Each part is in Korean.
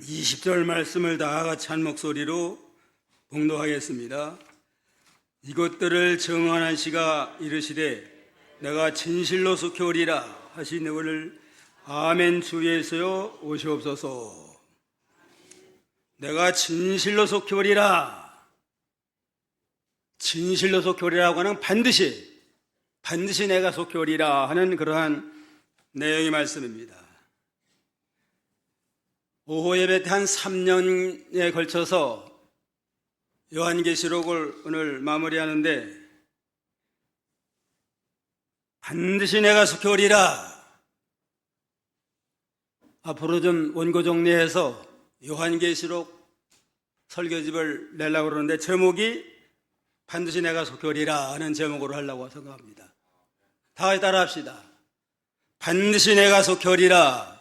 20절 말씀을 다 같이 한 목소리로 봉독하겠습니다. 이것들을 정언한 시가 이르시되 내가 진실로 속해오리라 하신 오늘 아멘 주에서요 오시옵소서. 내가 진실로 속해오리라. 진실로 속해오리라고 하는 반드시 내가 속해오리라 하는 그러한 내용의 말씀입니다. 오후 예배 때 한 3년에 걸쳐서 요한계시록을 오늘 마무리하는데 반드시 내가 속해오리라. 앞으로 좀 원고 정리해서 요한계시록 설교집을 내려고 그러는데 제목이 반드시 내가 속해오리라 하는 제목으로 하려고 생각합니다. 다 같이 따라 합시다. 반드시 내가 속해오리라.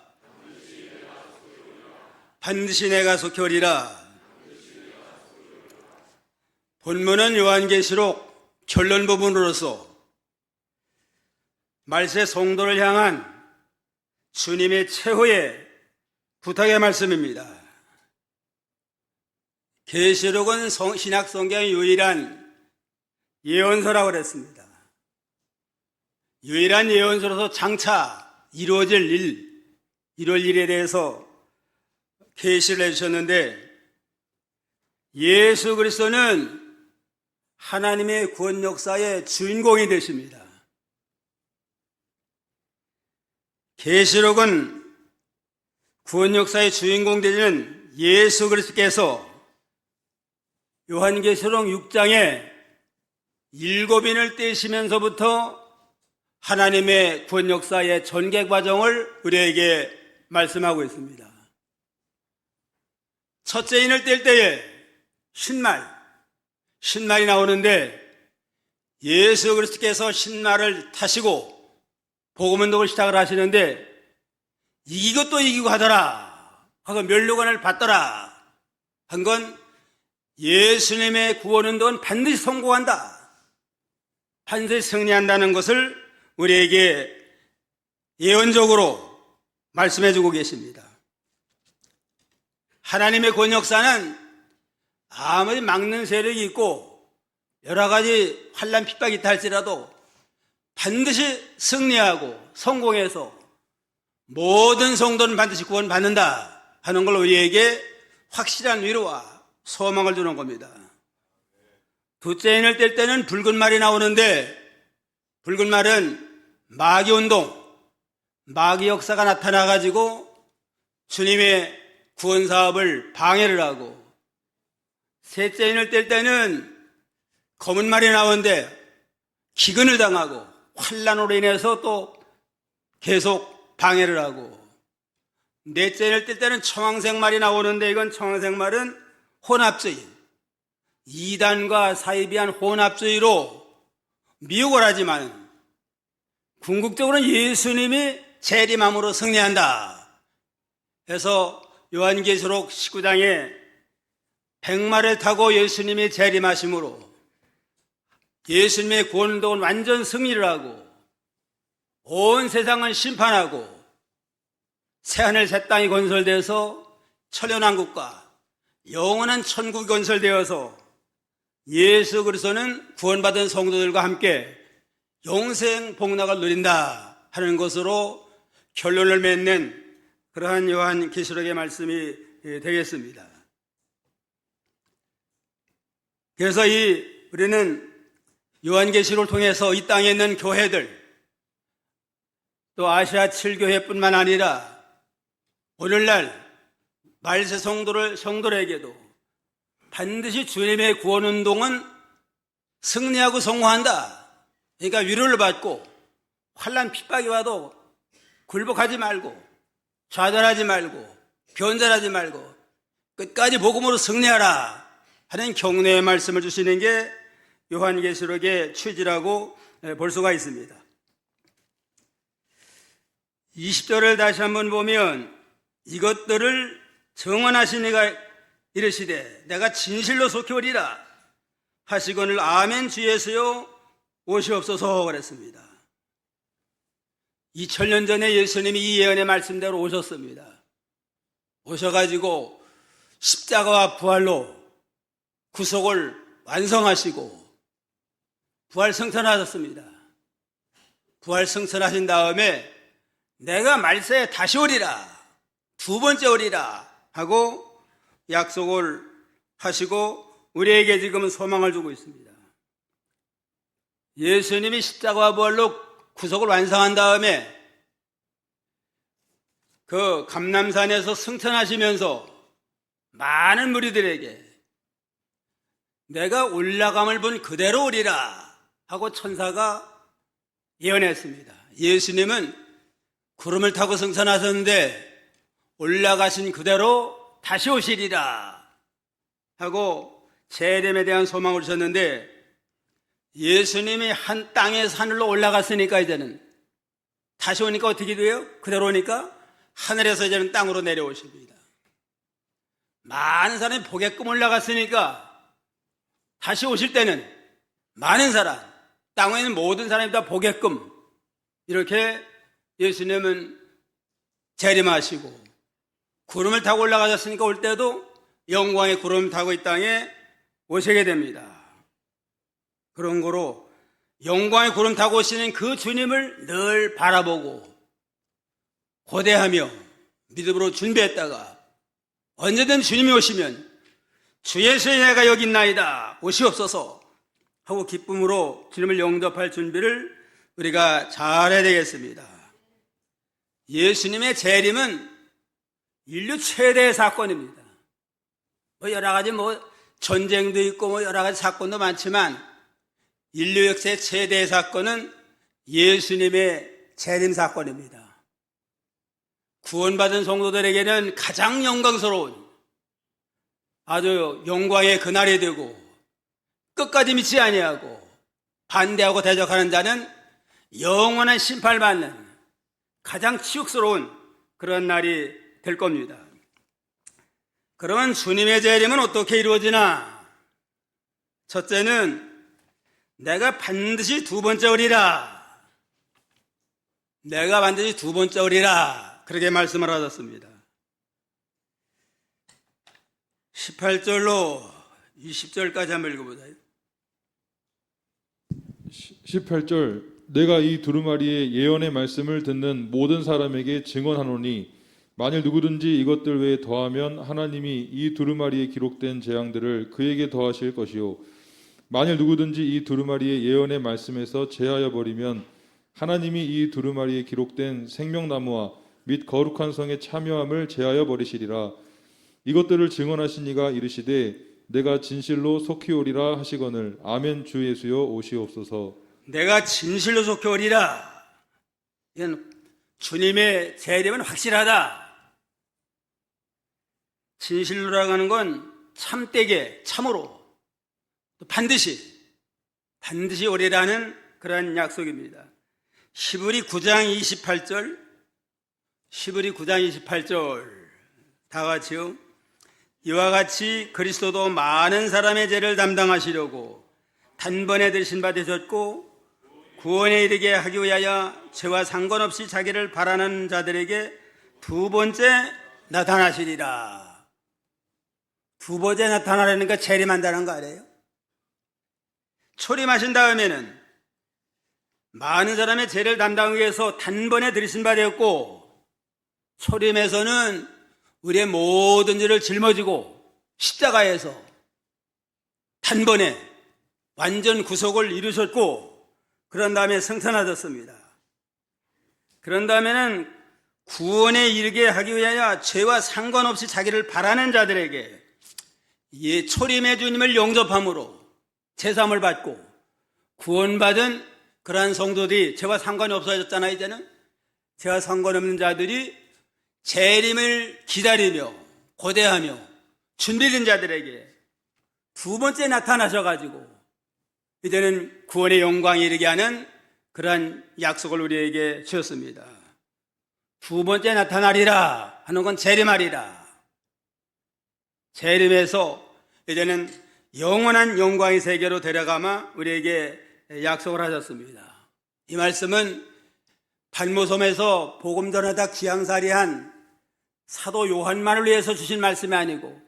반드시 내가 속해오리라. 본문은 요한계시록 결론 부분으로서 말세 성도를 향한 주님의 최후의 부탁의 말씀입니다. 계시록은 신약 성경의 유일한 예언서라고 그랬습니다. 유일한 예언서로서 장차 이루어질 이룰 일에 대해서 계시를 해주셨는데 예수 그리스도는 하나님의 구원 역사의 주인공이 되십니다. 계시록은 구원 역사의 주인공 되시는 예수 그리스도께서 요한계시록 6장에 7인을 떼시면서부터 하나님의 구원 역사의 전개 과정을 우리에게 말씀하고 있습니다. 첫째 인을 뗄 때에 신말이 나오는데 예수 그리스도께서 신말을 타시고 복음운동을 시작을 하시는데 이기고 또 이기고 하더라 하고 면류관을 받더라 한 건 예수님의 구원운동은 반드시 성공한다, 반드시 승리한다는 것을 우리에게 예언적으로 말씀해주고 계십니다. 하나님의 구원 역사는 아무리 막는 세력이 있고 여러 가지 환난 핍박이 있다 할지라도 반드시 승리하고 성공해서 모든 성도는 반드시 구원받는다 하는 걸 우리에게 확실한 위로와 소망을 주는 겁니다. 둘째 인을 뗄 때는 붉은 말이 나오는데 붉은 말은 마귀운동, 마귀 역사가 나타나가지고 주님의 구원 사업을 방해를 하고, 셋째 인을 뗄 때는 검은 말이 나오는데 기근을 당하고 환난으로 인해서 또 계속 방해를 하고, 넷째 인을 뗄 때는 청황색 말이 나오는데 이건 청황색 말은 혼합주의, 이단과 사이비한 혼합주의로 미혹을 하지만 궁극적으로는 예수님이 재림함으로 승리한다 해서 요한계시록 19장에 백마를 타고 예수님이 재림하심으로 예수님의 구원운동은 완전 승리를 하고 온 세상은 심판하고 새하늘 새 땅이 건설되어서 천연왕국과 영원한 천국이 건설되어서 예수 그리스도는 구원받은 성도들과 함께 영생 복락을 누린다 하는 것으로 결론을 맺는 그러한 요한계시록의 말씀이 되겠습니다. 그래서 우리는 요한계시록을 통해서 이 땅에 있는 교회들, 또 아시아 7교회뿐만 아니라 오늘날 말세 성도들에게도 반드시 주님의 구원운동은 승리하고 성공한다. 그러니까 위로를 받고 환난 핍박이 와도 굴복하지 말고 좌절하지 말고 변절하지 말고 끝까지 복음으로 승리하라 하는 격려의 말씀을 주시는 게 요한계시록의 취지라고 볼 수가 있습니다. 20절을 다시 한번 보면 이것들을 정언하신 이가 이르시되 내가 진실로 속해오리라 하시거늘 아멘 주에서요 오시옵소서 그랬습니다. 2000년 전에 예수님이 이 예언의 말씀대로 오셨습니다. 오셔가지고 십자가와 부활로 구속을 완성하시고 부활 승천하셨습니다. 부활 승천하신 다음에 내가 말세에 다시 오리라, 두 번째 오리라 하고 약속을 하시고 우리에게 지금은 소망을 주고 있습니다. 예수님이 십자가와 부활로 구속을 완성한 다음에 그 감람산에서 승천하시면서 많은 무리들에게 내가 올라감을 본 그대로 오리라 하고 천사가 예언했습니다. 예수님은 구름을 타고 승천하셨는데 올라가신 그대로 다시 오시리라 하고 재림에 대한 소망을 주셨는데, 예수님이 한 땅에서 하늘로 올라갔으니까 이제는 다시 오니까 어떻게 돼요? 그대로 오니까 하늘에서 이제는 땅으로 내려오십니다. 많은 사람이 보게끔 올라갔으니까 다시 오실 때는 많은 사람, 땅에 있는 모든 사람이 다 보게끔 이렇게 예수님은 재림하시고 구름을 타고 올라가셨으니까 올 때도 영광의 구름을 타고 이 땅에 오시게 됩니다. 그런 거로 영광의 구름 타고 오시는 그 주님을 늘 바라보고 고대하며 믿음으로 준비했다가 언제든 주님이 오시면 주 예수의 내가 여기 있나이다 오시옵소서 하고 기쁨으로 주님을 영접할 준비를 우리가 잘해야 되겠습니다. 예수님의 재림은 인류 최대의 사건입니다. 여러 가지 전쟁도 있고 여러 가지 사건도 많지만 인류 역사의 최대의 사건은 예수님의 재림 사건입니다. 구원받은 성도들에게는 가장 영광스러운 아주 영광의 그날이 되고, 끝까지 믿지 아니하고 반대하고 대적하는 자는 영원한 심판받는 가장 치욕스러운 그런 날이 될 겁니다. 그러면 주님의 재림은 어떻게 이루어지나? 첫째는 내가 반드시 두 번째 오리라. 내가 반드시 두 번째 오리라. 그렇게 말씀을 하셨습니다. 18절로 20절까지 한번 읽어보자. 18절 내가 이 두루마리의 예언의 말씀을 듣는 모든 사람에게 증언하노니 만일 누구든지 이것들 외에 더하면 하나님이 이 두루마리에 기록된 재앙들을 그에게 더하실 것이요 만일 누구든지 이 두루마리의 예언의 말씀에서 제하여 버리면 하나님이 이 두루마리에 기록된 생명나무와 및 거룩한 성의 참여함을 제하여 버리시리라. 이것들을 증언하신 이가 이르시되 내가 진실로 속히 오리라 하시거늘 아멘. 주 예수여 오시옵소서. 내가 진실로 속히 오리라. 이건 주님의 재림은 확실하다. 진실로라고 하는 건 참되게, 참으로, 또 반드시 오리라는 그런 약속입니다. 히브리 9장 28절 다 같이요. 이와 같이 그리스도도 많은 사람의 죄를 담당하시려고 단번에 들으신 바 되셨고 구원에 이르게 하기 위하여 죄와 상관없이 자기를 바라는 자들에게 두 번째 나타나시리라. 두 번째 나타나려니까 재림한다는 거 아니에요? 초림하신 다음에는 많은 사람의 죄를 담당하기 위해서 단번에 들으신 바 되었고, 초림에서는 우리의 모든 죄를 짊어지고 십자가에서 단번에 완전 구속을 이루셨고, 그런 다음에 승천하셨습니다. 그런 다음에는 구원에 이르게 하기 위하여 죄와 상관없이 자기를 바라는 자들에게 초림의 주님을 영접함으로 제사함을 받고 구원받은 그러한 성도들이, 죄와 상관이 없어졌잖아요. 이제는 죄와 상관없는 자들이 재림을 기다리며 고대하며 준비된 자들에게 두 번째 나타나셔가지고 이제는 구원의 영광에 이르게 하는 그러한 약속을 우리에게 주셨습니다. 두 번째 나타나리라 하는 건 재림하리라. 재림에서 이제는 영원한 영광의 세계로 데려가마 우리에게 약속을 하셨습니다. 이 말씀은 발모섬에서 복음 전하다 기양살이한 사도 요한만을 위해서 주신 말씀이 아니고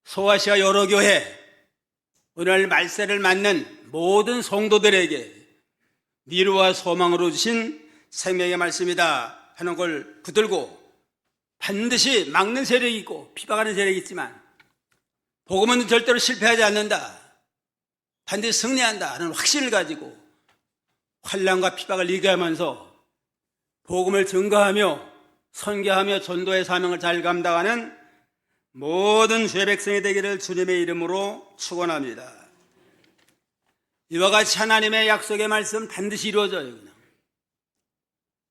소아시아 여러 교회, 오늘 말세를 맞는 모든 성도들에게 미루와 소망으로 주신 생명의 말씀이다 하는 걸 붙들고 반드시 막는 세력이 있고 비방하는 세력이 있지만 복음은 절대로 실패하지 않는다, 반드시 승리한다 하는 확신을 가지고 환난과 비방을 이겨하면서 복음을 증거하며 선교하며 전도의 사명을 잘 감당하는 모든 주의 백성이 되기를 주님의 이름으로 축원합니다. 이와 같이 하나님의 약속의 말씀 반드시 이루어져요. 그냥.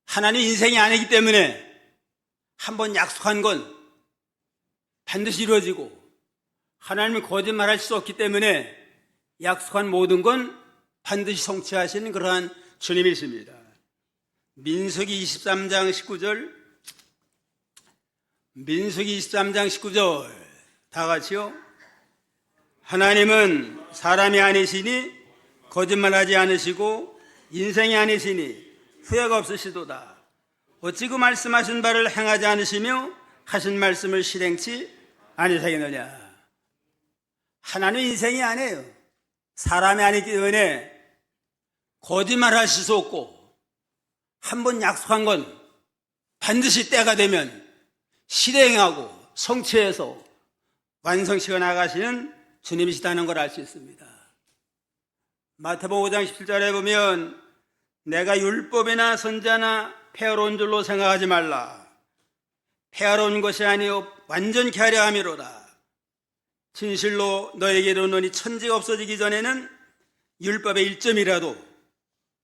하나님 인생이 아니기 때문에 한번 약속한 건 반드시 이루어지고 하나님은 거짓말할 수 없기 때문에 약속한 모든 건 반드시 성취하시는 그러한 주님이십니다. 민수기 23장 19절, 민수기 23장 19절 다 같이요. 하나님은 사람이 아니시니 거짓말하지 않으시고 인생이 아니시니 후회가 없으시도다. 어찌 그 말씀하신 바를 행하지 않으시며 하신 말씀을 실행치 아니시겠느냐. 하나님 인생이 아니에요. 사람이 아니기 때문에 거짓말하실 수 없고 한번 약속한 건 반드시 때가 되면 실행하고 성취해서 완성시켜 나가시는 주님이시다는 걸 알 수 있습니다. 마태복음 5장 17절에 보면 내가 율법이나 선자나 폐하러 줄로 생각하지 말라. 폐하러 온 것이 아니요 완전케 하려 함이로다. 진실로 너에게 이르노니 천지가 없어지기 전에는 율법의 1점이라도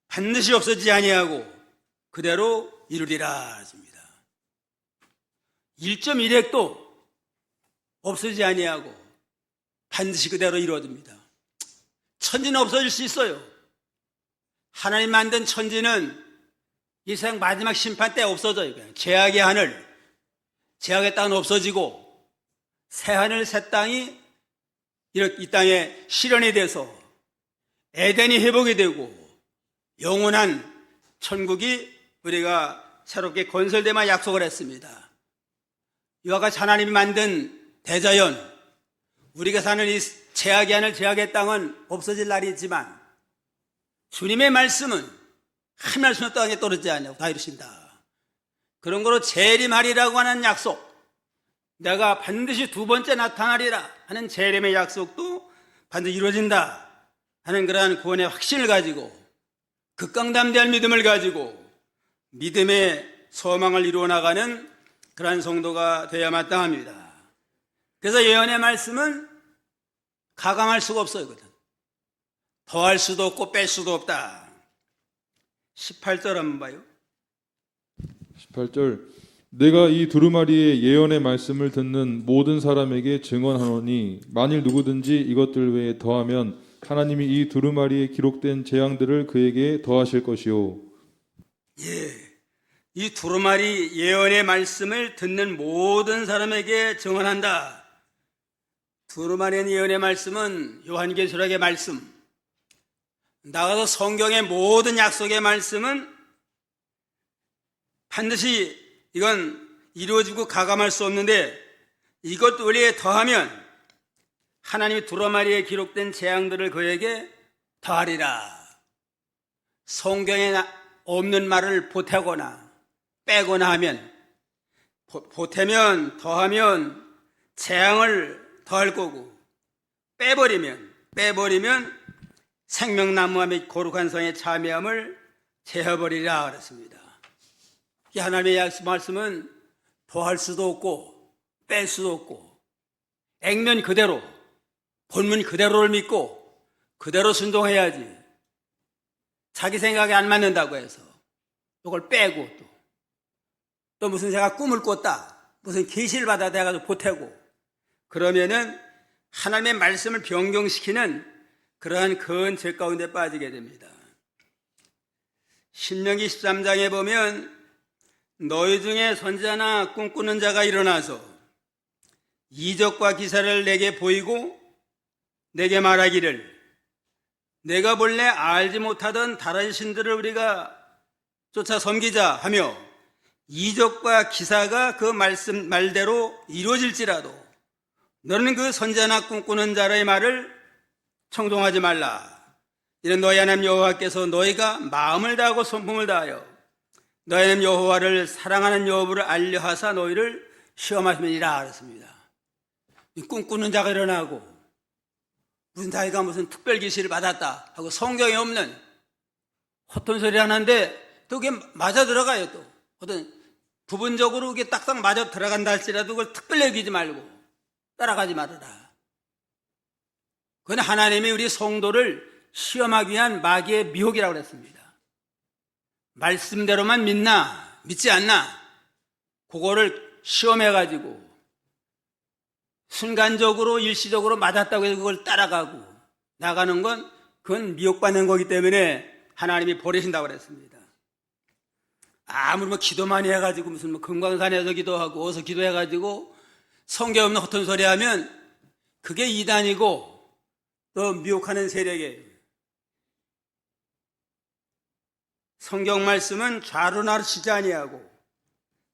반드시 없어지지 아니하고 그대로 이루리라 하십니다. 1.1핵도 없어지지 아니하고 반드시 그대로 이루어집니다. 천지는 없어질 수 있어요. 하나님 만든 천지는 이 세상 마지막 심판 때 없어져요. 그냥 죄악의 하늘, 죄악의 땅은 없어지고 새 하늘 새 땅이 이 땅에 실현이 돼서 에덴이 회복이 되고 영원한 천국이 우리가 새롭게 건설되만 약속을 했습니다. 이와 같이 하나님이 만든 대자연, 우리가 사는 이 죄악의 하늘, 죄악의 땅은 없어질 날이 있지만 주님의 말씀은 한 말씀도 땅에 떨어지지 않냐고 다 이루신다. 그런 거로 재림하리라고 하는 약속, 내가 반드시 두 번째 나타나리라 하는 재림의 약속도 반드시 이루어진다 하는 그러한 구원의 확신을 가지고 극강담대한 믿음을 가지고 믿음의 소망을 이루어 나가는 그러한 성도가 되어야 마땅합니다. 그래서 예언의 말씀은 가감할 수가 없어요. 더할 수도 없고 뺄 수도 없다. 18절 한번 봐요. 18절 내가 이 두루마리의 예언의 말씀을 듣는 모든 사람에게 증언하노니 만일 누구든지 이것들 외에 더하면 하나님이 이 두루마리에 기록된 재앙들을 그에게 더하실 것이요. 예, 이 두루마리 예언의 말씀을 듣는 모든 사람에게 증언한다. 두루마리 예언의 말씀은 요한계시록의 말씀, 나가서 성경의 모든 약속의 말씀은 반드시 이건 이루어지고 가감할 수 없는데 이것 외에 더하면 하나님이 두루마리에 기록된 재앙들을 그에게 더하리라. 성경에 없는 말을 보태거나 빼거나 하면, 보태면 더하면 재앙을 더할 거고 빼버리면 생명나무와 및 거룩한 성의 참여함을 제어버리라 그랬습니다. 이 하나님의 약속 말씀은 더할 수도 없고 뺄 수도 없고 액면 그대로 본문 그대로를 믿고 그대로 순종해야지. 자기 생각에 안 맞는다고 해서 이걸 빼고 또 무슨 제가 꿈을 꿨다, 무슨 계시를 받아 돼가지고 보태고 그러면은 하나님의 말씀을 변경시키는 그러한 큰 죄 가운데 빠지게 됩니다. 신명기 13장에 보면 너희 중에 선지자나 꿈꾸는 자가 일어나서 이적과 기사를 내게 보이고 내게 말하기를 내가 본래 알지 못하던 다른 신들을 우리가 쫓아 섬기자 하며 이적과 기사가 그 말씀 말대로 이루어질지라도 너는 그 선자나 꿈꾸는 자의 말을 청종하지 말라. 이는 너희 하나님 여호와께서 너희가 마음을 다하고 손품을 다하여 너희 하나님 여호와를 사랑하는 여부를 알려 하사 너희를 시험하심이니라 그랬습니다. 꿈꾸는 자가 일어나고 무슨 자기가 무슨 특별 계시를 받았다 하고 성경에 없는 헛된 소리 하는데 또 그게 맞아 들어가요. 또 어떤 부분적으로 그게 딱딱 맞아 들어간다 할지라도 그걸 특별히 여기지 말고 따라가지 말아라. 그건 하나님이 우리 성도를 시험하기 위한 마귀의 미혹이라고 그랬습니다. 말씀대로만 믿나 믿지 않나 그거를 시험해가지고 순간적으로 일시적으로 맞았다고 해서 그걸 따라가고 나가는 건 그건 미혹받는 거기 때문에 하나님이 버리신다고 그랬습니다. 아무리 뭐 기도 많이 해가지고 무슨 뭐 금강산에서 기도하고 어디서 기도해가지고 성경 없는 헛된 소리 하면 그게 이단이고 또 미혹하는 세력이에요. 성경 말씀은 좌로나로 치지 아니하고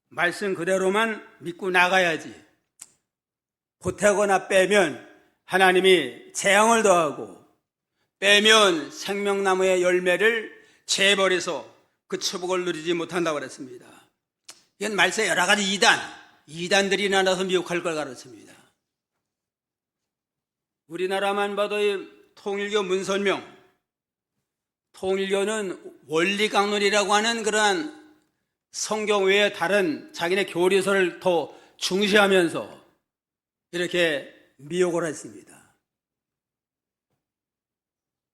말씀 그대로만 믿고 나가야지. 보태거나 빼면 하나님이 재앙을 더하고 빼면 생명나무의 열매를 재버려서 그 축복을 누리지 못한다고 그랬습니다. 이건 말세 여러 가지 이단들이 나눠서 미혹할 걸 가르칩니다. 우리나라만 봐도 이 통일교 문선명, 통일교는 원리강론이라고 하는 그러한 성경 외에 다른 자기네 교리서를 더 중시하면서 이렇게 미혹을 했습니다.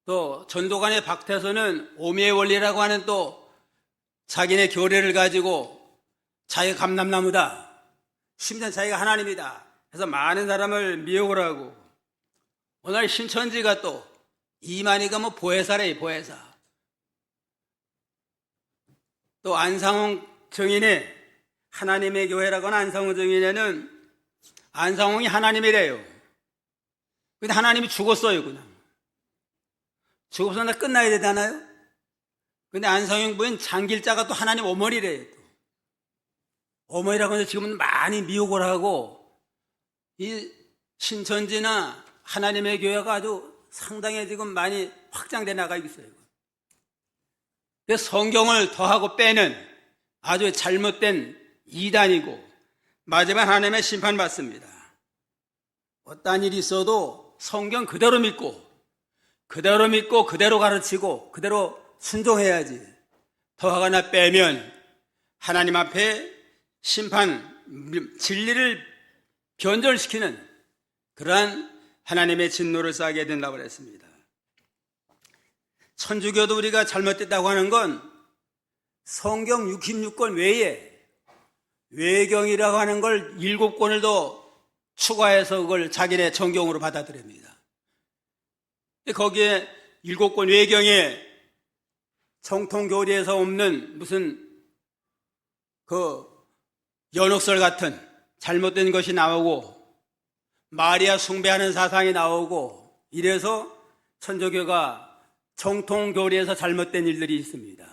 또 전도관의 박태서는 오미의 원리라고 하는 또 자기네 교리를 가지고 자기가 감람나무다, 심지어 자기가 하나님이다 해서 많은 사람을 미혹을 하고 오늘 신천지가 또 이만희가 뭐 보혜사래 보혜사. 또 안상홍 정인의 하나님의 교회라고 하는 안상홍 정인에는 안상홍이 하나님이래요. 근데 하나님이 죽었어요. 그냥 죽어서 나 끝나야 되잖아요. 근데 안상홍 부인 장길자가 또 하나님 어머니래요. 또. 어머니라고 해서 지금은 많이 미혹을 하고 이 신천지나 하나님의 교회가 아주 상당히 지금 많이 확장돼 나가고 있어요. 성경을 더하고 빼는 아주 잘못된 이단이고 마지막 하나님의 심판받습니다. 어떠한 일이 있어도 성경 그대로 믿고 그대로 가르치고 그대로 순종해야지. 더하거나 빼면 하나님 앞에 심판, 진리를 변절시키는 그러한 하나님의 진노를 쌓게 된다고 그랬습니다. 천주교도 우리가 잘못됐다고 하는 건 성경 66권 외에 외경이라고 하는 걸 7권을 더 추가해서 그걸 자기네 정경으로 받아들입니다. 거기에 7권 외경에 정통교리에서 없는 무슨 그 연옥설 같은 잘못된 것이 나오고 마리아 숭배하는 사상이 나오고 이래서 천주교가 정통교리에서 잘못된 일들이 있습니다.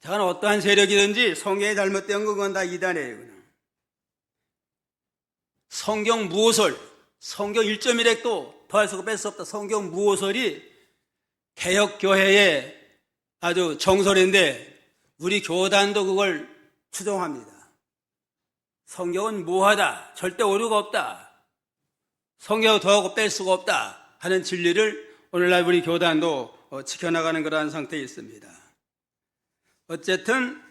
자가 어떠한 세력이든지 성경이 잘못된 그건 다 이단이에요. 그냥. 성경 무호설, 성경 1.1핵도 더할 수가 뺄 수 없다. 성경 무호설이 개혁교회의 아주 정설인데 우리 교단도 그걸 추종합니다. 성경은 무하다, 절대 오류가 없다, 성경을 더하고 뺄 수가 없다 하는 진리를 오늘날 우리 교단도 지켜나가는 그러한 상태에 있습니다. 어쨌든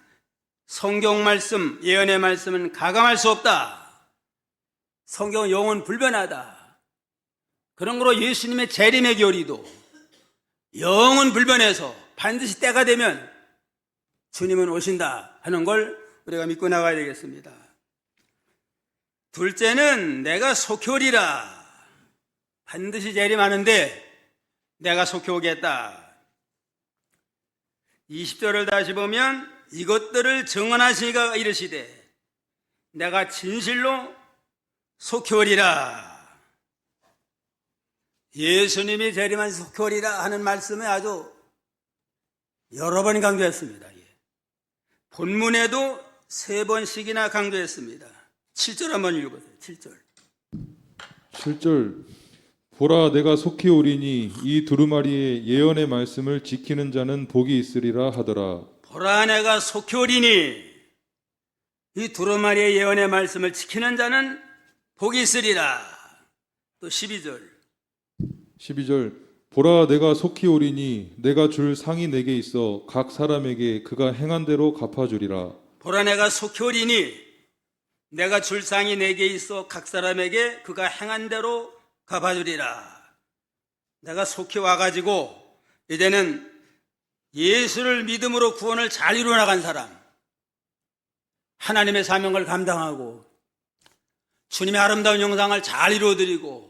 성경 말씀, 예언의 말씀은 가감할 수 없다. 성경은 영원 불변하다. 그런 거로 예수님의 재림의 교리도 영원 불변해서 반드시 때가 되면 주님은 오신다 하는 걸 우리가 믿고 나가야 되겠습니다. 둘째는 내가 속히 오리라. 반드시 재림하는데 내가 속히 오겠다. 20절을 다시 보면 이것들을 증언하시니가 이르시되 내가 진실로 속히 오리라. 예수님이 재림한 속히 오리라 하는 말씀에 아주 여러 번 강조했습니다. 본문에도 3번씩이나 강조했습니다. 7절 한번 읽어보세요. 7절. 7절 보라 내가 속히 오리니 이 두루마리의 예언의 말씀을 지키는 자는 복이 있으리라 하더라. 보라 내가 속히 오리니 이 두루마리의 예언의 말씀을 지키는 자는 복이 있으리라. 또 12절. 12절 보라 내가 속히 오리니 내가 줄 상이 내게 있어 각 사람에게 그가 행한 대로 갚아주리라. 보라 내가 속히 오리니 내가 줄 상이 내게 있어 각 사람에게 그가 행한 대로 갚아주리라. 내가 속히 와가지고 이제는 예수를 믿음으로 구원을 잘 이루어나간 사람, 하나님의 사명을 감당하고 주님의 아름다운 영상을 잘 이루어드리고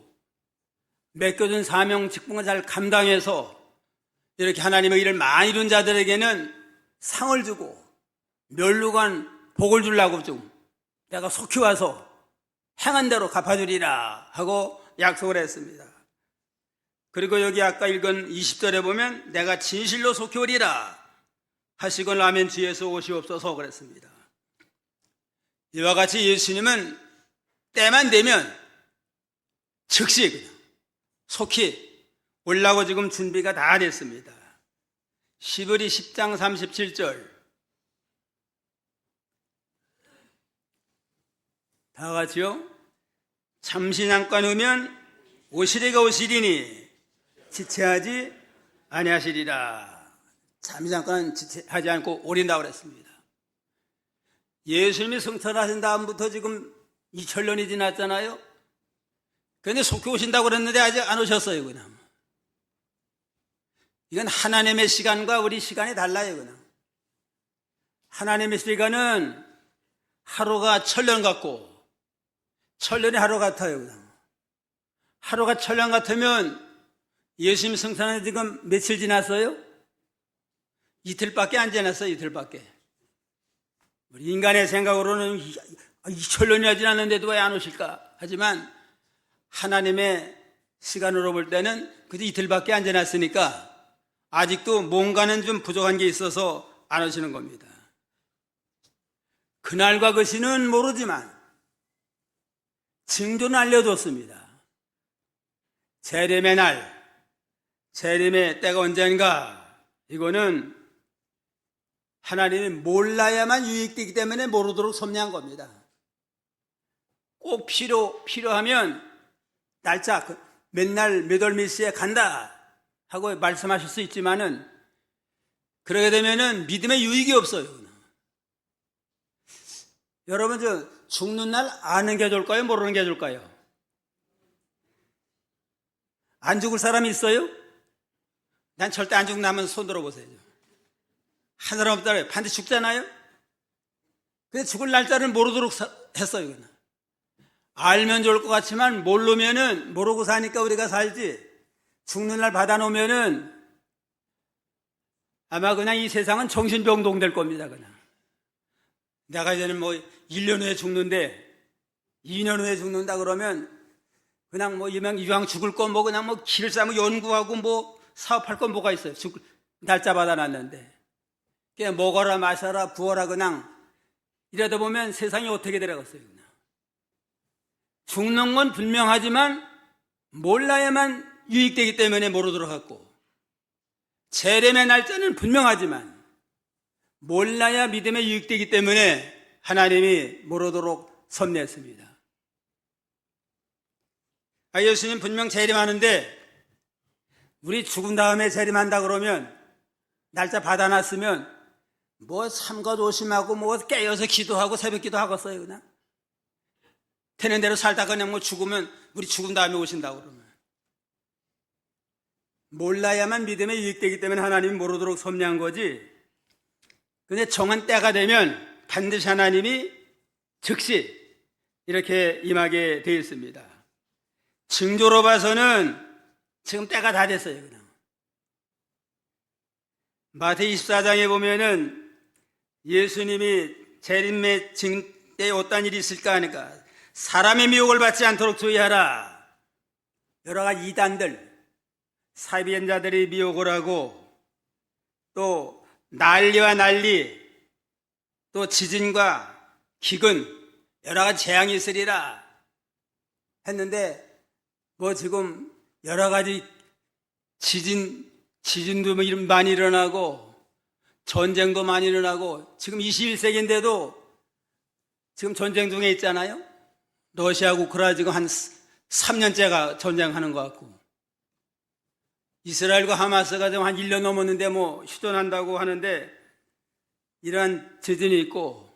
맡겨준 사명 직분을 잘 감당해서 이렇게 하나님의 일을 많이 이룬 자들에게는 상을 주고 멸루관 복을 주려고 좀 내가 속히 와서 행한 대로 갚아주리라 하고 약속을 했습니다. 그리고 여기 아까 읽은 20절에 보면 내가 진실로 속히 오리라 하시건 라면 주에서 오시옵소서 그랬습니다. 이와 같이 예수님은 때만 되면 즉시 그냥 속히 오려고 지금 준비가 다 됐습니다. 시브리 10장 37절 다 같이요. 잠시 잠깐 오면 오시리가 오시리니 지체하지 아니하시리라. 잠시 잠깐 지체하지 않고 오린다고 그랬습니다. 예수님이 승천하신 다음부터 지금 2000년이 지났잖아요. 그런데 속히 오신다고 그랬는데 아직 안 오셨어요. 그냥 이건 하나님의 시간과 우리 시간이 달라요. 그냥 하나님의 시간은 하루가 1000년 같고 천년이 하루 같아요. 그냥 하루가 1000년 같으면 예수님 승천한 지금 며칠 지났어요? 이틀밖에 안 지났어요. 이틀밖에. 우리 인간의 생각으로는 2000년이나 지났는데도 왜 안 오실까? 하지만 하나님의 시간으로 볼 때는 그저 이틀밖에 안 지났으니까 아직도 뭔가는 좀 부족한 게 있어서 안 오시는 겁니다. 그날과 그 시는 모르지만 징조는 알려줬습니다. 재림의 날, 재림의 때가 언젠가, 이거는 하나님이 몰라야만 유익되기 때문에 모르도록 섭리한 겁니다. 꼭 필요하면 날짜, 몇 날, 몇 월, 몇 시에 간다 하고 말씀하실 수 있지만은 그러게 되면은 믿음에 유익이 없어요. 여러분, 죽는 날 아는 게 좋을까요? 모르는 게 좋을까요? 안 죽을 사람이 있어요? 난 절대 안 죽는다면 손 들어보세요. 한 사람 없다고요. 반드시 죽잖아요? 근데 죽을 날짜를 모르도록 했어요. 그냥. 알면 좋을 것 같지만 모르면은 모르고 사니까 우리가 살지. 죽는 날 받아놓으면은 아마 그냥 이 세상은 정신병동 될 겁니다. 그냥. 내가 이제는 1년 후에 죽는데 2년 후에 죽는다 그러면 그냥 이왕 죽을 거 그냥 길을 싸고 연구하고 사업할 건 뭐가 있어요. 날짜 받아놨는데. 그냥 먹어라 마셔라 부어라 그냥 이러다 보면 세상이 어떻게 되라겠어요. 그냥. 죽는 건 분명하지만 몰라야만 유익되기 때문에 모르도록 하고 재림의 날짜는 분명하지만 몰라야 믿음에 유익되기 때문에 하나님이 모르도록 섭리했습니다. 예수님 분명 재림하는데 우리 죽은 다음에 재림한다 그러면 날짜 받아놨으면 삼가 조심하고 깨어서 기도하고 새벽 기도하겠어요. 그냥 되는 대로 살다가 그냥 죽으면 우리 죽은 다음에 오신다고 그러면 몰라야만 믿음에 유익되기 때문에 하나님이 모르도록 섭리한 거지. 근데 정한 때가 되면 반드시 하나님이 즉시 이렇게 임하게 되어 있습니다. 징조로 봐서는 지금 때가 다 됐어요. 그냥. 마태복음 24장에 보면은 예수님이 재림의 징때에 어떤 일이 있을까 하니까 사람의 미혹을 받지 않도록 주의하라. 여러 가지 이단들, 사비행자들이 미혹을 하고 또 난리와 난리, 또 지진과 기근 여러 가지 재앙이 있으리라 했는데 뭐 지금 여러 가지 지진도 많이 일어나고 전쟁도 많이 일어나고 지금 21세기인데도 지금 전쟁 중에 있잖아요. 러시아하고 우크라이나 지금 한 3년째가 전쟁하는 것 같고 이스라엘과 하마스가 지금 한 1년 넘었는데 뭐 휴전한다고 하는데 이러한 지진이 있고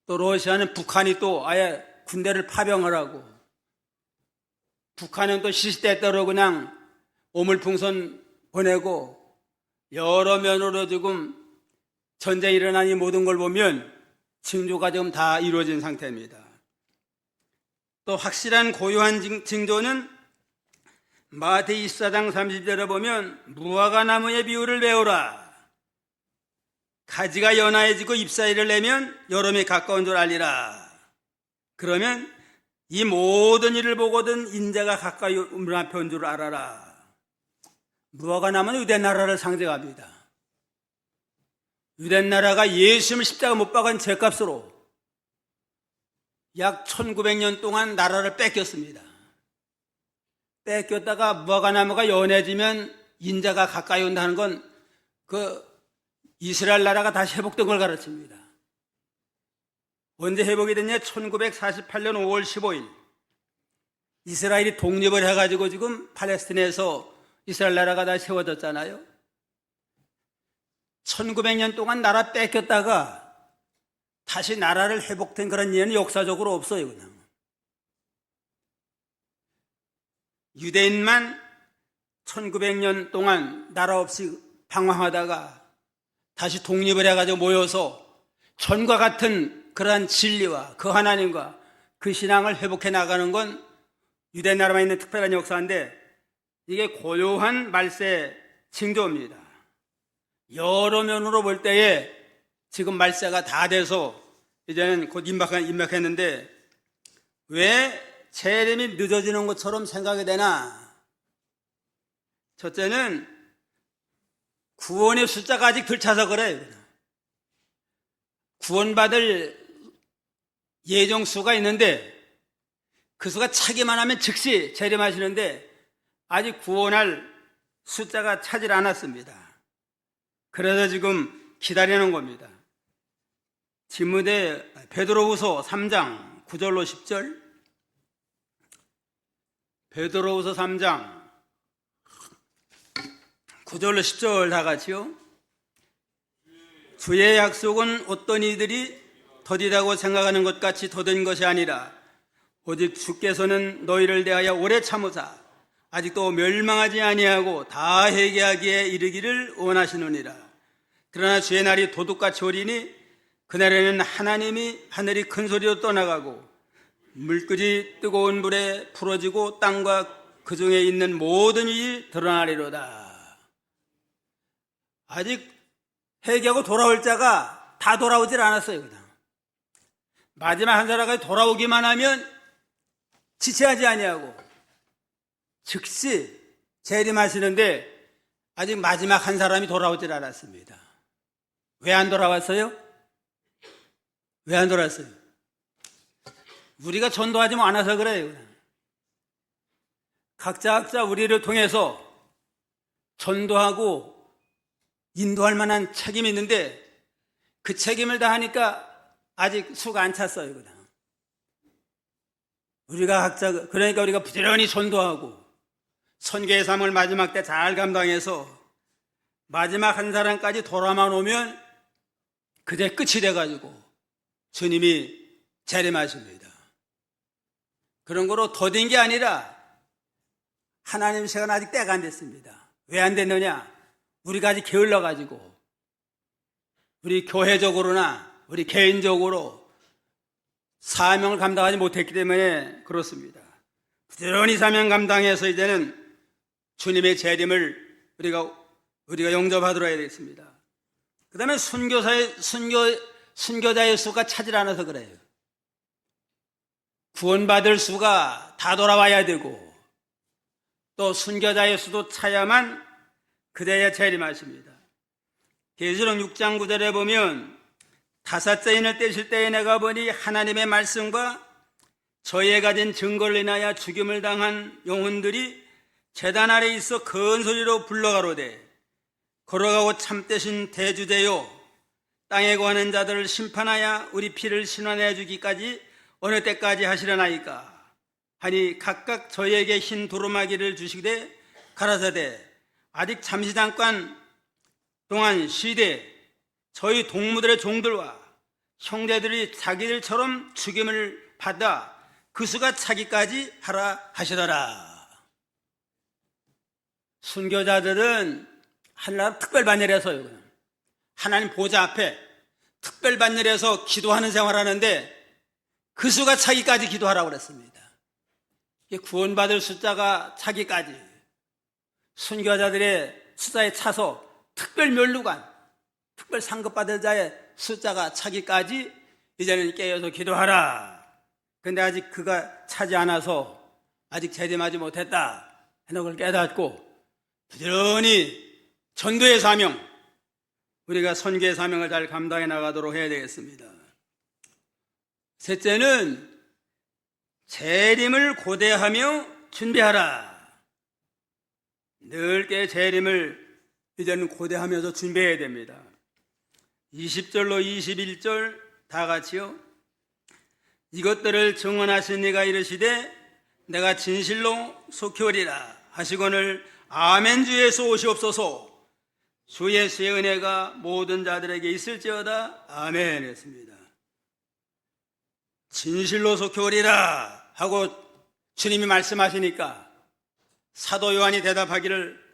또 러시아는 북한이 또 아예 군대를 파병을 하고 북한은 또 시시때때로 그냥 오물풍선 보내고 여러 면으로 지금 전쟁이 일어나니 모든 걸 보면 징조가 지금 다 이루어진 상태입니다. 또 확실한 고요한 징조는 마태이 24장 30절에 보면 무화과 나무의 비유를 배우라. 가지가 연하해지고 잎사귀를 내면 여름이 가까운 줄 알리라. 그러면 이 모든 일을 보거든 인자가 가까이 문 앞에 온 줄 알아라. 무화과 나무는 유대 나라를 상징합니다. 유대 나라가 예수님을 십자가 못 박은 죄값으로 약 1900년 동안 나라를 뺏겼습니다. 뺏겼다가 무화과 나무가 연해지면 인자가 가까이 온다는 건 그 이스라엘 나라가 다시 회복된 걸 가르칩니다. 언제 회복이 됐냐? 1948년 5월 15일 이스라엘이 독립을 해가지고 지금 팔레스틴에서 이스라엘 나라가 다시 세워졌잖아요. 1900년 동안 나라 뺏겼다가 다시 나라를 회복된 그런 예는 역사적으로 없어요. 그냥 유대인만 1900년 동안 나라 없이 방황하다가 다시 독립을 해가지고 모여서 전과 같은 그러한 진리와 그 하나님과 그 신앙을 회복해 나가는 건 유대 나라만 있는 특별한 역사인데 이게 고요한 말세 징조입니다. 여러 면으로 볼 때에 지금 말세가 다 돼서 이제는 곧 임박했는데 왜 재림이 늦어지는 것처럼 생각이 되나? 첫째는 구원의 숫자가 아직 덜 차서 그래요. 구원받을 예정 수가 있는데 그 수가 차기만 하면 즉시 재림하시는데 아직 구원할 숫자가 차질 않았습니다. 그래서 지금 기다리는 겁니다. 베드로후서 3장 9절로 10절 베드로후서 3장 9절로 10절 다 같이요. 주의 약속은 어떤 이들이 더디다고 생각하는 것 같이 더딘 것이 아니라 오직 주께서는 너희를 대하여 오래 참으사 아직도 멸망하지 아니하고 다 회개하기에 이르기를 원하시느니라. 그러나 주의 날이 도둑같이 오리니 그날에는 하나님이 하늘이 큰 소리로 떠나가고 물끝이 뜨거운 불에 풀어지고 땅과 그 중에 있는 모든 일이 드러나리로다. 아직 회개하고 돌아올 자가 다 돌아오질 않았어요. 그냥 마지막 한 사람까지 돌아오기만 하면 지체하지 아니하고 즉시 재림하시는데 아직 마지막 한 사람이 돌아오질 않았습니다. 왜 안 돌아왔어요? 왜 안 돌아왔어요? 우리가 전도하지 않아서 그래요. 각자 우리를 통해서 전도하고 인도할 만한 책임이 있는데 그 책임을 다하니까 아직 수가 안 찼어요. 그냥. 그러니까 우리가 부지런히 전도하고 선교의 삶을 마지막 때 잘 감당해서 마지막 한 사람까지 돌아만 오면 그제 끝이 돼가지고 주님이 재림하십니다. 그런 거로 더딘 게 아니라 하나님 시간 아직 때가 안 됐습니다. 왜 안 됐느냐? 우리가 아직 게을러가지고 우리 교회적으로나 우리 개인적으로 사명을 감당하지 못했기 때문에 그렇습니다. 부지런히 사명 감당해서 이제는 주님의 재림을 우리가 영접하도록 해야 되겠습니다. 그 다음에 순교자의 수가 차질 않아서 그래요. 구원받을 수가 다 돌아와야 되고 또 순교자의 수도 차야만 그대야 재림하십니다. 계시록 6장 9절에 보면 다사자인을 떼실 때에 내가 보니 하나님의 말씀과 저희에 가진 증거를 인하여 죽임을 당한 영혼들이 제단 아래 있어 큰 소리로 불러가로되 걸어가고 참되신 대주제요 땅에 거하는 자들을 심판하여 우리 피를 신원해 주기까지 어느 때까지 하시려나이까 하니 각각 저희에게 흰 두루마기를 주시되 가라사대 아직 잠시 잠깐 동안 쉬되 저희 동무들의 종들과 형제들이 자기들처럼 죽임을 받아 그 수가 차기까지 하라 하시더라. 순교자들은 하나님 특별반열에서요, 하나님 보좌 앞에 특별반열에서 기도하는 생활하는데 그 수가 차기까지 기도하라고 그랬습니다. 구원받을 숫자가 차기까지 순교자들의 숫자에 차서 특별 면류관, 특별 상급받을 자의 숫자가 차기까지 이제는 깨어서 기도하라. 근데 아직 그가 차지 않아서 아직 재림하지 못했다 하는 걸 깨닫고 부지런히 전도의 사명, 우리가 선교의 사명을 잘 감당해 나가도록 해야 되겠습니다. 셋째는 재림을 고대하며 준비하라. 늘게 재림을 이제는 고대하면서 준비해야 됩니다. 20절로 21절 다 같이요. 이것들을 증언하신 이가 이르시되 내가 진실로 속히 오리라 하시거늘 아멘 주 예수 오시옵소서. 주 예수의 은혜가 모든 자들에게 있을지어다. 아멘 했습니다. 진실로 속히 오리라 하고 주님이 말씀하시니까 사도 요한이 대답하기를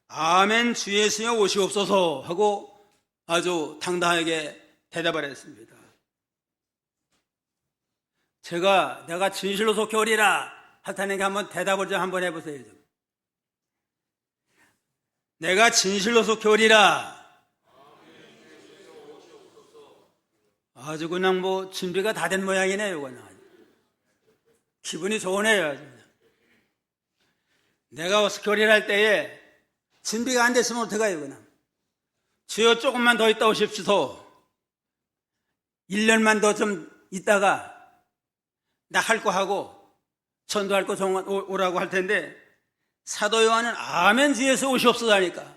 아멘 주 예수여 오시옵소서 하고 아주 당당하게 대답을 했습니다. 내가 진실로 속히 오리라 하다니까 한번 대답을 좀 한번 해보세요. 좀. 내가 진실로 속히 오리라. 아주 그냥 뭐 준비가 다 된 모양이네요. 그냥. 기분이 좋으네요. 아주. 내가 속히 오리라 할 때에 준비가 안 됐으면 어떡해요. 그냥. 주여 조금만 더 있다 오십시오. 1년만 더 좀 있다가 나 할 거 하고 전도할 거 오라고 할 텐데 사도 요한은 아멘 주 예수 오시옵소서 하니까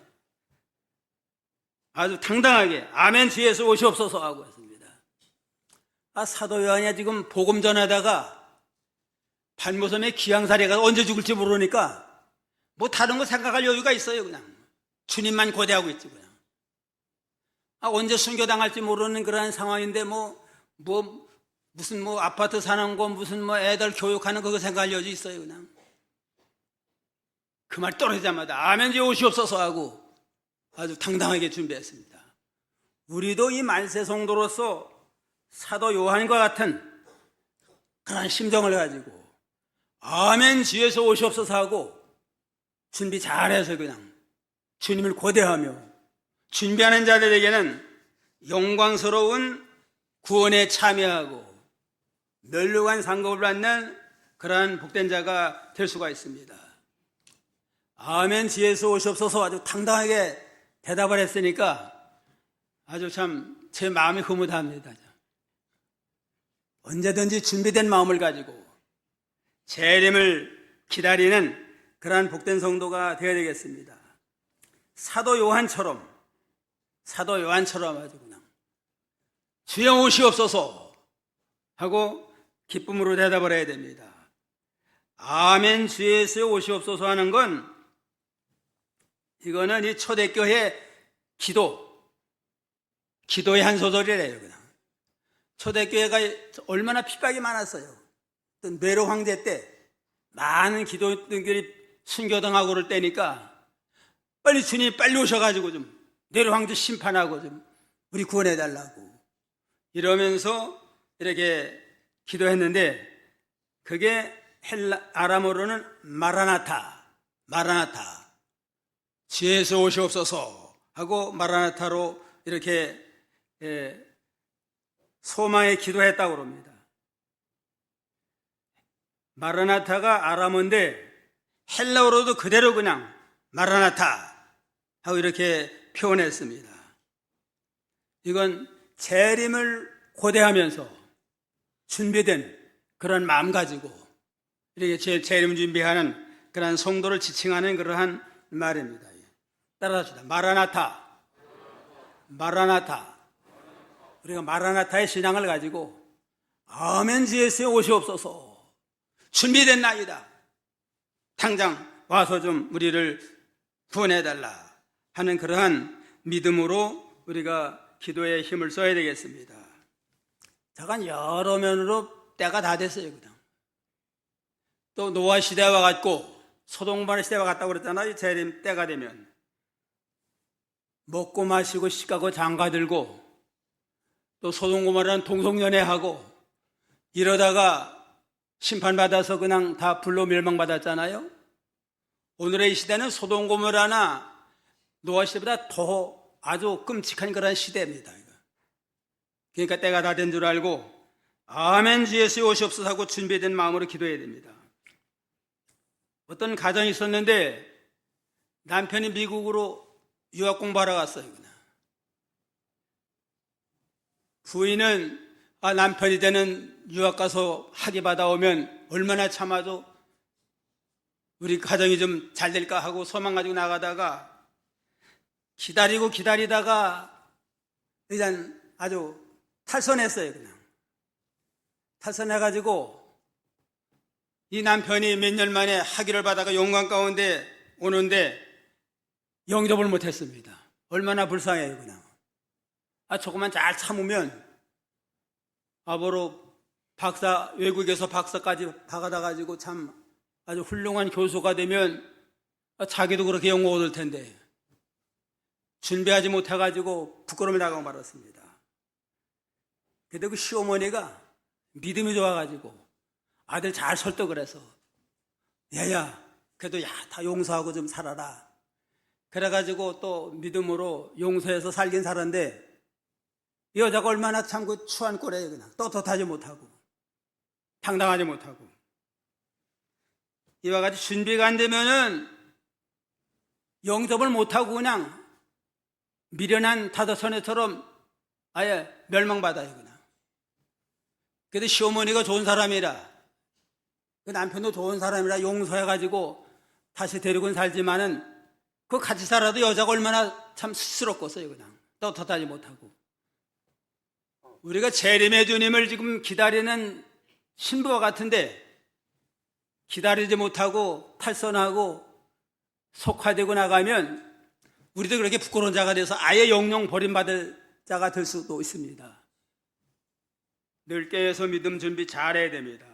아주 당당하게 아멘 주 예수 오시옵소서 하고 했습니다. 사도 요한이 지금 복음 전하다가 발모섬에 기양사례가 언제 죽을지 모르니까 뭐 다른 거 생각할 여유가 있어요. 그냥 주님만 고대하고 있지. 그냥 언제 순교당할지 모르는 그런 상황인데 무슨 아파트 사는 거 무슨 애들 교육하는 거 그거 생각할 여유 있어요. 그냥 그 말 떨어지자마자 아멘 주 오시옵소서 하고 아주 당당하게 준비했습니다. 우리도 이 만세 성도로서 사도 요한과 같은 그런 심정을 가지고 아멘 주 예수 오시옵소서 하고 준비 잘해서 그냥 주님을 고대하며 준비하는 자들에게는 영광스러운 구원에 참여하고 멸류관 상급을 받는 그러한 복된 자가 될 수가 있습니다. 아멘 주 예수 오시옵소서 아주 당당하게 대답을 했으니까 아주 참 제 마음이 흐뭇합니다. 언제든지 준비된 마음을 가지고 재림을 기다리는 그러한 복된 성도가 되어야 되겠습니다. 사도 요한처럼 아주 그냥 주여 오시옵소서 하고 기쁨으로 대답을 해야 됩니다. 아멘 주 예수 오시옵소서 하는 건 이거는 이 초대교회 기도의 한 소절이래요. 그냥 초대교회가 얼마나 핍박이 많았어요. 또 네로 황제 때 많은 기도들이 순교당하고 그럴 때니까 빨리 주님 빨리 오셔가지고 좀 네로 황제 심판하고 좀 우리 구원해달라고 이러면서 이렇게 기도했는데 그게 아람어로는 마라나타 주 예수 오시옵소서 하고 마라나타로 이렇게 소망에 기도했다고 합니다. 마라나타가 아람어인데 헬라어로도 그대로 그냥 마라나타 하고 이렇게 표현했습니다. 이건 재림을 고대하면서 준비된 그런 마음 가지고 이렇게 재림 준비하는 그러한 성도를 지칭하는 그러한 말입니다. 따라합시다. 마라나타. 마라나타. 우리가 마라나타의 신앙을 가지고 아멘 주 예수의 오시옵소서. 준비된 나이다. 당장 와서 좀 우리를 구원해달라 하는 그러한 믿음으로 우리가 기도에 힘을 써야 되겠습니다. 잠깐 여러 면으로 때가 다 됐어요. 그냥. 또 노아 시대와 같고 소돔과의 시대와 같다고 그랬잖아요. 재림 때가 되면 먹고 마시고 시가고 장가들고 또 소돔고모라는 동성연애하고 이러다가 심판받아서 그냥 다 불로 멸망받았잖아요. 오늘의 이 시대는 소돔고모라나 노아 시대보다 더 아주 끔찍한 그런 시대입니다. 그러니까 때가 다 된 줄 알고 아멘 주 예수 오시옵소서 하고 준비된 마음으로 기도해야 됩니다. 어떤 가정이 있었는데 남편이 미국으로 유학 공부하러 갔어요. 부인은 남편이 되는 유학 가서 학위 받아오면 얼마나 참아도 우리 가정이 좀 잘 될까 하고 소망 가지고 나가다가 기다리다가 일단 아주 탈선했어요. 그냥 탈선해가지고 이 남편이 몇 년 만에 학위를 받아가 영광 가운데 오는데 영접을 못했습니다. 얼마나 불쌍해요. 그냥 조금만 잘 참으면 앞으로 외국에서 박사까지 받아가지고 참 아주 훌륭한 교수가 되면 자기도 그렇게 영광 얻을 텐데 준비하지 못해가지고 부끄러움을 당하고 말았습니다. 그런데 그 시어머니가 믿음이 좋아가지고 아들 잘 설득을 해서 야야 그래도 다 용서하고 좀 살아라. 그래가지고 또 믿음으로 용서해서 살긴 살았는데 이 여자가 얼마나 참 그 추한 꼴이에요. 그냥 떳떳하지 못하고 당당하지 못하고 이와 같이 준비가 안 되면은 영접을 못하고 그냥 미련한 다섯처녀처럼 아예 멸망받아요. 그냥. 그래도 시어머니가 좋은 사람이라 그 남편도 좋은 사람이라 용서해가지고 다시 데리고는 살지만은 그 같이 살아도 여자가 얼마나 참 스스럽겠어요. 그냥 떳떳하지 못하고 우리가 재림의 주님을 지금 기다리는 신부와 같은데 기다리지 못하고 탈선하고 속화되고 나가면 우리도 그렇게 부끄러운 자가 돼서 아예 영영 버림받을 자가 될 수도 있습니다. 늘 깨어서 믿음 준비 잘해야 됩니다.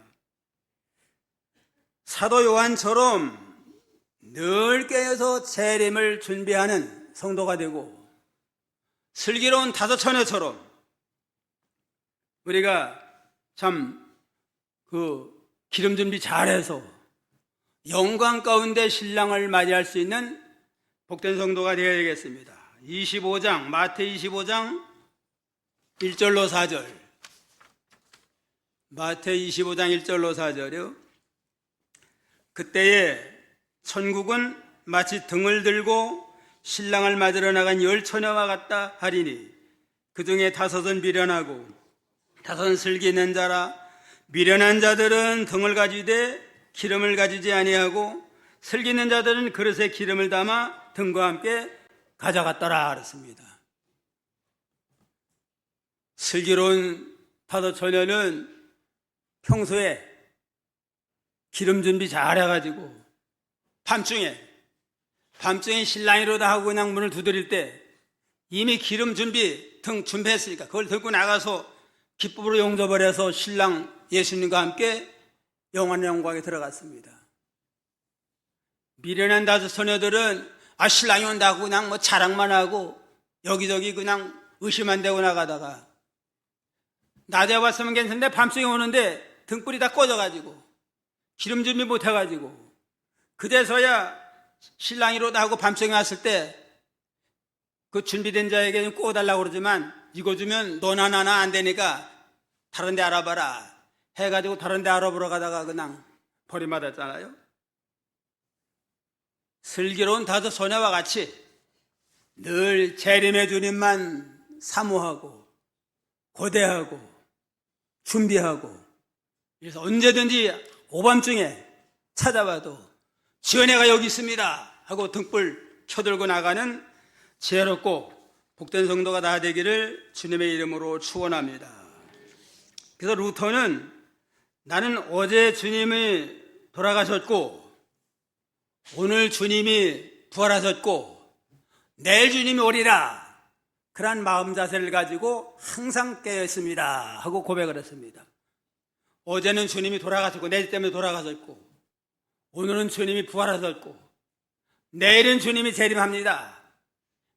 사도 요한처럼 늘 깨어서 재림을 준비하는 성도가 되고 슬기로운 다섯처녀처럼 우리가 참 기름 준비 잘해서 영광 가운데 신랑을 맞이할 수 있는 복된 성도가 되어야 되겠습니다. 25장 마태 25장 1절로 4절 마태 25장 1절로 4절이요. 그때에 천국은 마치 등을 들고 신랑을 맞으러 나간 10처녀와 같다 하리니 그 중에 5은 미련하고 5은 슬기 있는 자라. 미련한 자들은 등을 가지되 기름을 가지지 아니하고 슬기 있는 자들은 그릇에 기름을 담아 등과 함께 가져갔더라 그랬습니다. 슬기로운 5처녀는 평소에 기름 준비 잘 해가지고 밤중에 신랑이로다 하고 그냥 문을 두드릴 때 이미 기름 준비 등 준비했으니까 그걸 들고 나가서 기쁨으로 용접을 해서 신랑 예수님과 함께 영원한 영광에 들어갔습니다. 미련한 5처녀들은 신랑이 온다고 그냥 자랑만 하고 여기저기 그냥 의심 안 되고 나가다가 낮에 왔으면 괜찮은데 밤중에 오는데 등불이 다 꺼져가지고 기름 준비 못 해가지고 그제서야 신랑이로다 하고 밤중에 왔을 때 그 준비된 자에게 구워달라고 그러지만 이거 주면 너나 나나 안 되니까 다른 데 알아봐라 해가지고 다른 데 알아보러 가다가 그냥 버림받았잖아요. 슬기로운 5처녀와 같이 늘 재림의 주님만 사모하고 고대하고 준비하고, 그래서 언제든지 오밤중에 찾아와도 지은혜가 여기 있습니다 하고 등불 켜들고 나가는 지혜롭고 복된 성도가 다 되기를 주님의 이름으로 축원합니다. 그래서 루터는 나는 어제 주님이 돌아가셨고 오늘 주님이 부활하셨고 내일 주님이 오리라, 그러한 마음 자세를 가지고 항상 깨어 있습니다 하고 고백을 했습니다. 어제는 주님이 돌아가셨고 내일 때문에 돌아가셨고 오늘은 주님이 부활하셨고 내일은 주님이 재림합니다.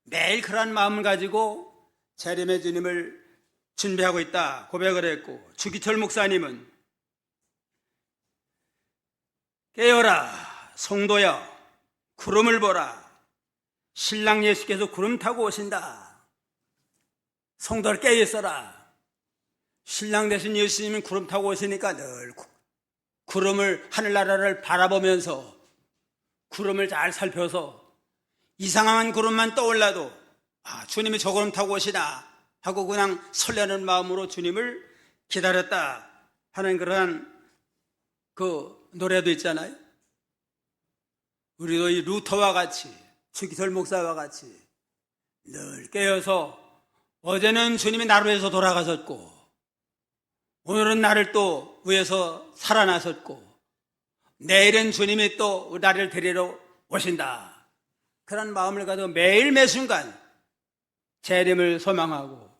매일 그러한 마음을 가지고 재림의 주님을 준비하고 있다 고백을 했고, 주기철 목사님은 깨어라 성도여 구름을 보라, 신랑 예수께서 구름 타고 오신다. 성도를 깨어 있어라. 신랑 되신 예수님은 구름 타고 오시니까 늘 구름을, 하늘나라를 바라보면서 구름을 잘 살펴서 이상한 구름만 떠올라도 주님이 저 구름 타고 오시나 하고 그냥 설레는 마음으로 주님을 기다렸다 하는 그러한 그 노래도 있잖아요. 우리도 이 루터와 같이, 주기철 목사와 같이 늘 깨어서 어제는 주님이 나를 위해서 돌아가셨고 오늘은 나를 또 위해서 살아나셨고 내일은 주님이 또 나를 데리러 오신다, 그런 마음을 가지고 매일 매순간 재림을 소망하고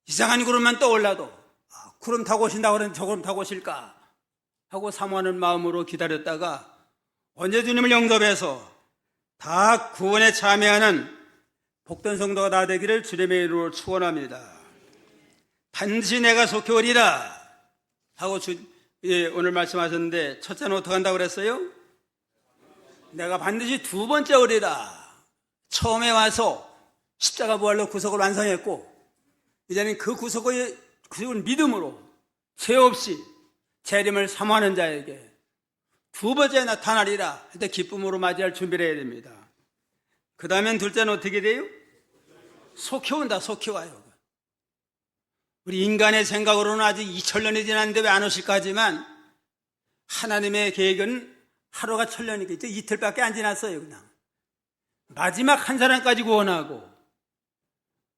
이상한 구름만 떠올라도 구름 타고 오신다고 그러는데 저 구름 타고 오실까 하고 사모하는 마음으로 기다렸다가 언제 주님을 영접해서 다 구원에 참여하는 복된 성도가 다 되기를 주님의 이름으로 축원합니다. 반드시 내가 속히 오리라 하고 오늘 말씀하셨는데, 첫째는 어떻게 한다고 그랬어요? 내가 반드시 두 번째 오리라. 처음에 와서 십자가 부활로 구속을 완성했고 이제는 그 구속을 믿음으로 죄 없이 재림을 사모하는 자에게 두 번째 나타나리라 할 때 기쁨으로 맞이할 준비를 해야 됩니다. 그 다음엔 둘째는 어떻게 돼요? 속히 온다. 속히 와요. 우리 인간의 생각으로는 아직 2000년이 지났는데 왜 안 오실까 하지만 하나님의 계획은 하루가 1000년이겠죠. 이틀밖에 안 지났어요. 그냥 마지막 한 사람까지 구원하고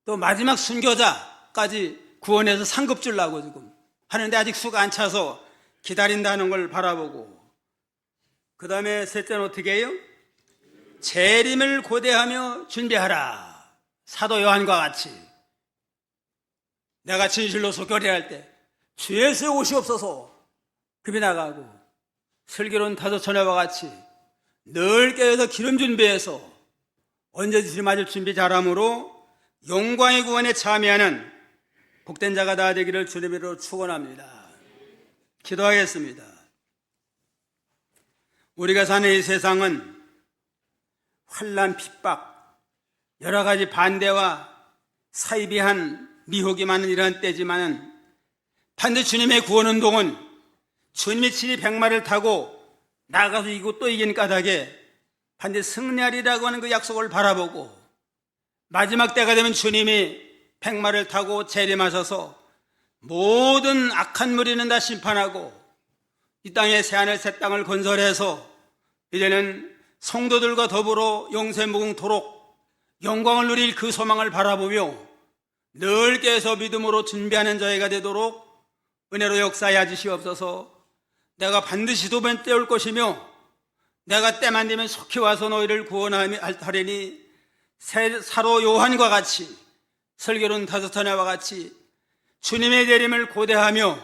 또 마지막 순교자까지 구원해서 상급 주려고 지금 하는데 아직 수가 안 차서 기다린다는 걸 바라보고, 그 다음에 셋째는 어떻게 해요? 재림을 고대하며 준비하라. 사도 요한과 같이 내가 진실로 속결해야 할 때 주 예수의 옷이 없어서 급이 나가고, 슬기로운 다섯 처녀와 같이 늘 깨어서 기름 준비해서 언제든지 주님 맞을 준비 잘함으로 영광의 구원에 참여하는 복된 자가 다 되기를 주님으로 축원합니다. 기도하겠습니다. 우리가 사는 이 세상은 환난, 핍박, 여러 가지 반대와 사이비한 미혹이 많은 이러한 때지만은 반드시 주님의 구원운동은 주님이 친히 백마를 타고 나가서 이고 또 이기는 까닭에 반드시 승리하리라고 하는 그 약속을 바라보고, 마지막 때가 되면 주님이 백마를 타고 재림하셔서 모든 악한 무리는 다 심판하고 이 땅에 새하늘 새 땅을 건설해서 이제는 성도들과 더불어 영생무궁토록 영광을 누릴 그 소망을 바라보며 늘 깨서 믿음으로 준비하는 저희가 되도록 은혜로 역사하여 주시옵소서. 내가 반드시 두 번째 올 것이며 내가 때만 되면 속히 와서 너희를 구원하리니 사도 요한과 같이, 슬기로운 다섯 처녀와 같이 주님의 재림을 고대하며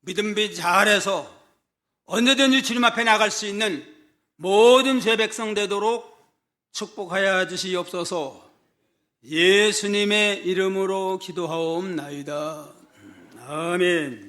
믿음비 잘해서 언제든지 주님 앞에 나갈 수 있는 모든 죄 백성 되도록 축복하여 주시옵소서. 예수님의 이름으로 기도하옵나이다. 아멘.